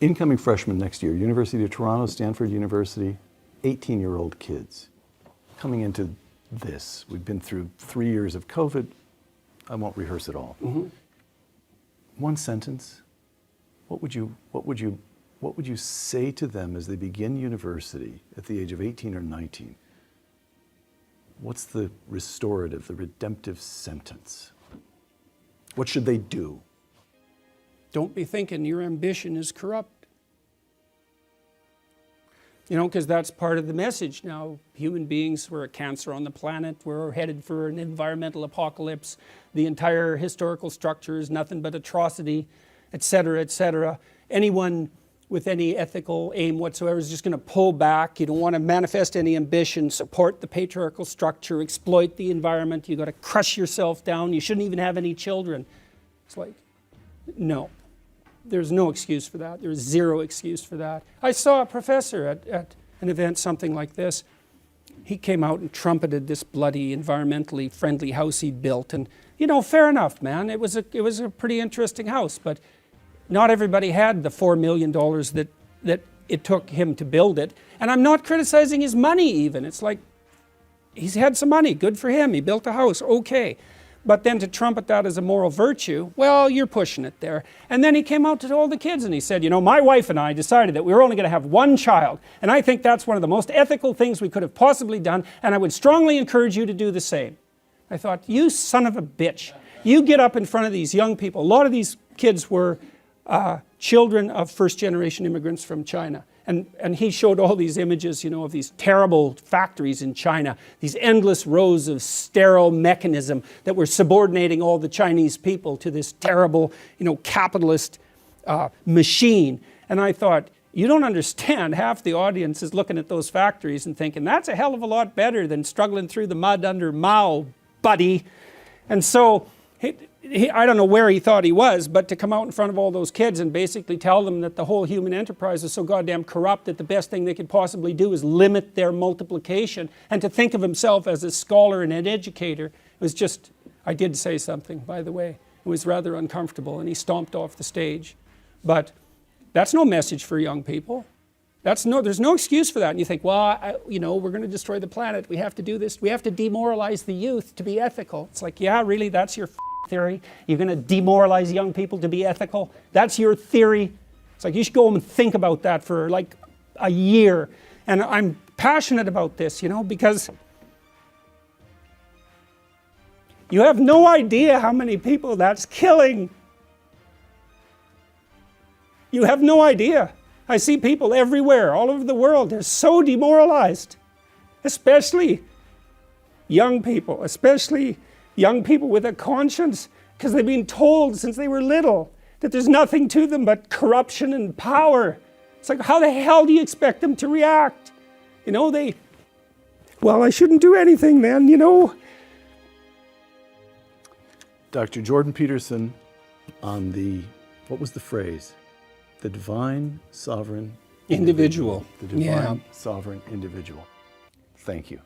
Incoming freshmen next year, University of Toronto, Stanford University, 18-year-old kids coming into this. We've been through 3 years of COVID. I won't rehearse it all. Mm-hmm. One sentence. What would you say to them as they begin university at the age of 18 or 19? What's the restorative, the redemptive sentence? What should they do? Don't be thinking your ambition is corrupt. You know, because that's part of the message now. Human beings, we're a cancer on the planet. We're headed for an environmental apocalypse. The entire historical structure is nothing but atrocity, etc., etc. Anyone with any ethical aim whatsoever is just going to pull back. You don't want to manifest any ambition, support the patriarchal structure, exploit the environment. You've got to crush yourself down. You shouldn't even have any children. It's like, no. There's no excuse for that. There's zero excuse for that. I saw a professor at an event, something like this. He came out and trumpeted this bloody, environmentally friendly house he'd built. And, you know, fair enough, man. It was a pretty interesting house. But not everybody had the $4 million that it took him to build it. And I'm not criticizing his money even. It's like, he's had some money. Good for him. He built a house. Okay. But then to trumpet that as a moral virtue, well, you're pushing it there. And then he came out to all the kids and he said, you know, my wife and I decided that we were only going to have one child. And I think that's one of the most ethical things we could have possibly done. And I would strongly encourage you to do the same. I thought, you son of a bitch. You get up in front of these young people. A lot of these kids were children of first-generation immigrants from China. And he showed all these images, you know, of these terrible factories in China, these endless rows of sterile mechanism that were subordinating all the Chinese people to this terrible, you know, capitalist machine. And I thought, you don't understand. Half the audience is looking at those factories and thinking, that's a hell of a lot better than struggling through the mud under Mao, buddy. And so I don't know where he thought he was, but to come out in front of all those kids and basically tell them that the whole human enterprise is so goddamn corrupt that the best thing they could possibly do is limit their multiplication, and to think of himself as a scholar and an educator, it was just, I did say something, by the way. It was rather uncomfortable, and he stomped off the stage. But that's no message for young people. There's no excuse for that. And you think, well, you know, we're going to destroy the planet. We have to do this. We have to demoralize the youth to be ethical. It's like, yeah, really, that's your theory? You're going to demoralize young people to be ethical? That's your theory? It's like, you should go home and think about that for like a year. And I'm passionate about this, you know, because you have no idea how many people that's killing. You have no idea. I see people everywhere, all over the world. They're so demoralized, especially young people, especially young people with a conscience, because they've been told since they were little that there's nothing to them but corruption and power. It's like, how the hell do you expect them to react? You know, well, I shouldn't do anything then, you know. Dr. Jordan Peterson on what was the phrase? The divine sovereign individual. The divine sovereign individual. Thank you.